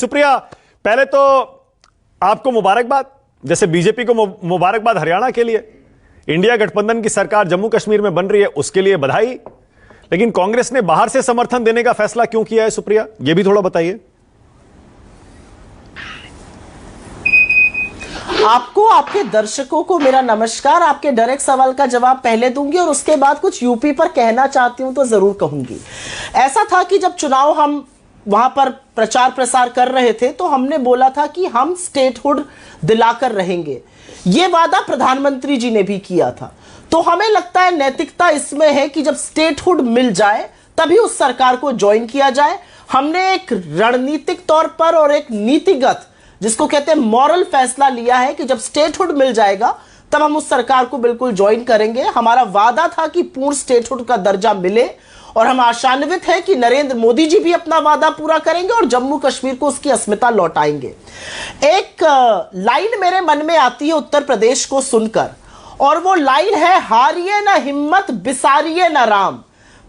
सुप्रिया, पहले तो आपको मुबारकबाद, जैसे बीजेपी को मुबारकबाद हरियाणा के लिए, इंडिया गठबंधन की सरकार जम्मू कश्मीर में बन रही है उसके लिए बधाई। लेकिन कांग्रेस ने बाहर से समर्थन देने का फैसला क्यों किया है सुप्रिया, यह भी थोड़ा बताइए। आपको, आपके दर्शकों को मेरा नमस्कार। आपके डायरेक्ट सवाल का जवाब पहले दूंगी और उसके बाद कुछ यूपी पर कहना चाहती हूं तो जरूर कहूंगी। ऐसा था कि जब चुनाव हम वहां पर प्रचार प्रसार कर रहे थे तो हमने बोला था कि हम स्टेटहुड दिलाकर रहेंगे। यह वादा प्रधानमंत्री जी ने भी किया था। तो हमें लगता है नैतिकता इसमें है कि जब स्टेटहुड मिल जाए तभी उस सरकार को ज्वाइन किया जाए। हमने एक रणनीतिक तौर पर और एक नीतिगत, जिसको कहते हैं मॉरल, फैसला लिया है कि जब स्टेटहुड मिल जाएगा तब हम उस सरकार को बिल्कुल ज्वाइन करेंगे। हमारा वादा था कि पूर्ण स्टेटहुड का दर्जा मिले और हम आशान्वित हैं कि नरेंद्र मोदी जी भी अपना वादा पूरा करेंगे और जम्मू कश्मीर को उसकी अस्मिता लौटाएंगे। एक लाइन मेरे मन में आती है उत्तर प्रदेश को सुनकर, और वो लाइन है, हारिए ना हिम्मत बिसारिए ना राम।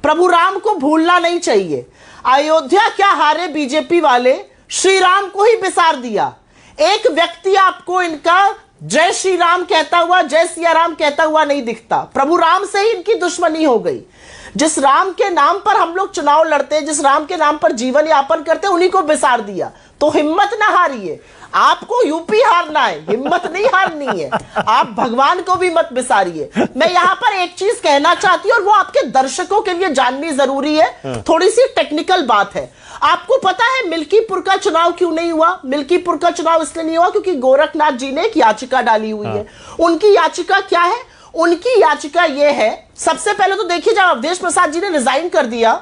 प्रभु राम को भूलना नहीं चाहिए। अयोध्या क्या हारे बीजेपी वाले, श्री राम को ही बिसार दिया। एक व्यक्ति आपको इनका जय श्री राम कहता हुआ, जय सिया राम कहता हुआ नहीं दिखता। प्रभु राम से ही इनकी दुश्मनी हो गई। जिस राम के नाम पर हम लोग चुनाव लड़ते हैं, जिस राम के नाम पर जीवन यापन करते हैं, उन्हीं को बिसार दिया। तो हिम्मत ना हारिए। आपको यूपी हारना है, हिम्मत नहीं हारनी है। आप भगवान को भी मत बिसारिए। मैं यहां पर एक चीज कहना चाहती हूं और वो आपके दर्शकों के लिए जाननी जरूरी है। थोड़ी सी टेक्निकल बात है। आपको पता है मिल्कीपुर का चुनाव क्यों नहीं हुआ? मिल्कीपुर का चुनाव इसलिए नहीं हुआ क्योंकि गोरखनाथ जी ने एक याचिका डाली हुई है। उनकी याचिका क्या है? उनकी याचिका यह है, सबसे पहले तो देखिए, जब अवधेश प्रसाद जी ने रिजाइन कर दिया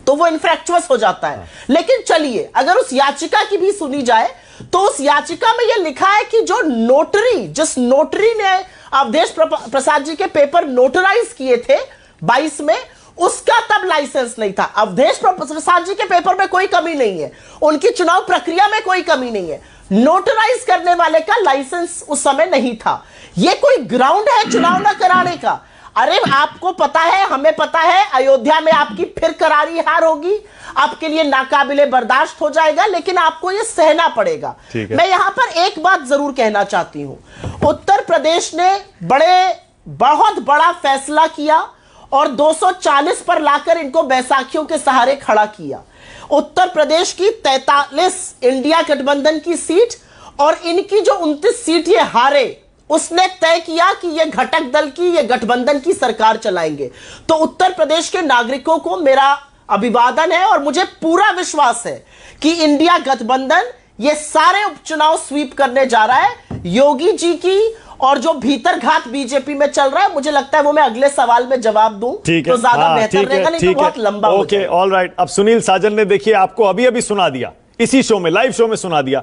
तो वो इनफ्रैक्चुअस हो जाता है। लेकिन चलिए, अगर उस याचिका की भी सुनी जाए तो उस याचिका में यह लिखा है कि जो नोटरी, जिस नोटरी ने अवधेश प्रसाद जी के पेपर नोटराइज किए थे 22 में, उसका तब लाइसेंस नहीं था। अवधेश प्रसाद जी के पेपर में कोई कमी नहीं है, उनकी चुनाव प्रक्रिया में कोई कमी नहीं है। नोटराइज करने वाले का लाइसेंस उस समय नहीं था। यह कोई ग्राउंड है चुनाव न कराने का? अरे आपको पता है, हमें पता है, अयोध्या में आपकी फिर करारी हार होगी, आपके लिए नाकाबिले बर्दाश्त हो जाएगा, लेकिन आपको यह सहना पड़ेगा। मैं यहां पर एक बात जरूर कहना चाहती हूं। उत्तर प्रदेश ने बहुत बड़ा फैसला किया और 240 पर लाकर इनको बैसाखियों के सहारे खड़ा किया। उत्तर प्रदेश की 43 इंडिया गठबंधन की सीट और इनकी जो 29 सीट ये हारे, उसने तय किया कि ये घटक दल की, ये गठबंधन की सरकार चलाएंगे। तो उत्तर प्रदेश के नागरिकों को मेरा अभिवादन है और मुझे पूरा विश्वास है कि इंडिया गठबंधन ये सारे उपचुनाव स्वीप करने जा रहा है। योगी जी की और जो भीतर घात बीजेपी में चल रहा है, मुझे लगता है वो मैं अगले सवाल में जवाब दूं तो ज्यादा बेहतर रहेगा, नहीं तो बहुत लंबा हो जाएगा। All right. अब सुनील साजन ने देखिए आपको अभी अभी सुना दिया, इसी शो में, लाइव शो में सुना दिया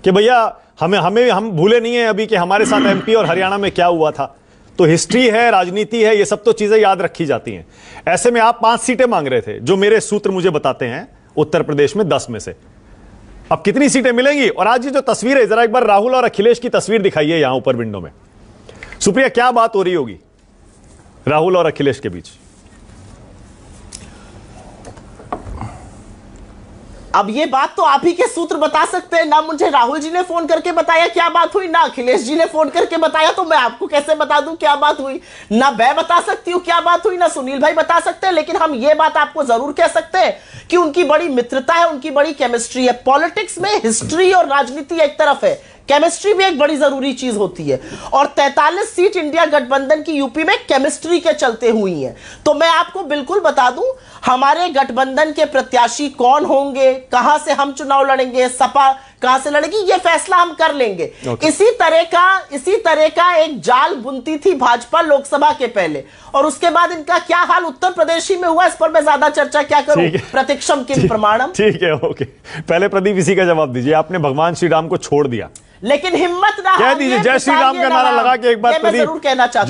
कि भैया हम भूले नहीं है अभी कि हमारे साथ एमपी और हरियाणा में क्या हुआ था। तो हिस्ट्री है, राजनीति है, ये सब तो चीजें याद रखी जाती हैं। ऐसे में आप 5 सीटें मांग रहे थे, जो मेरे सूत्र मुझे बताते हैं उत्तर प्रदेश में 10 में से। अब कितनी सीटें मिलेंगी? और आज ये जो तस्वीर है, जरा एक बार राहुल और अखिलेश की तस्वीर दिखाइए यहां ऊपर विंडो में। सुप्रिया, क्या बात हो रही होगी राहुल और अखिलेश के बीच? अब ये बात तो आप ही के सूत्र बता सकते हैं ना। मुझे राहुल जी ने फोन करके बताया क्या बात हुई, ना अखिलेश जी ने फोन करके बताया, तो मैं आपको कैसे बता दूं क्या बात हुई? ना मैं बता सकती हूं क्या बात हुई, ना सुनील भाई बता सकते हैं। लेकिन हम ये बात आपको जरूर कह सकते हैं कि उनकी बड़ी मित्रता है, उनकी बड़ी केमिस्ट्री है। पॉलिटिक्स में हिस्ट्री और राजनीति एक तरफ है, केमिस्ट्री भी एक बड़ी जरूरी चीज होती है। और 43 सीट इंडिया गठबंधन की यूपी में केमिस्ट्री के चलते हुई है। तो मैं आपको बिल्कुल बता दूं, हमारे गठबंधन के प्रत्याशी कौन होंगे, कहां से हम चुनाव लड़ेंगे, सपा कहां से लड़ेगी, यह फैसला हम कर लेंगे। इसी तरह का एक जाल बुनती थी भाजपा लोकसभा के पहले, और उसके बाद इनका क्या हाल उत्तर प्रदेश ही में हुआ, इस पर मैं ज्यादा चर्चा क्या करूं। प्रतीक्षम किम प्रमाणम। ठीक है, ओके। पहले प्रदीप इसी का जवाब दीजिए। आपने भगवान श्री राम को छोड़ दिया, लेकिन हिम्मत ना कह दीजिए जय श्री राम का नारा लगा के एक बार मैं जरूर कहना चाहता हूं।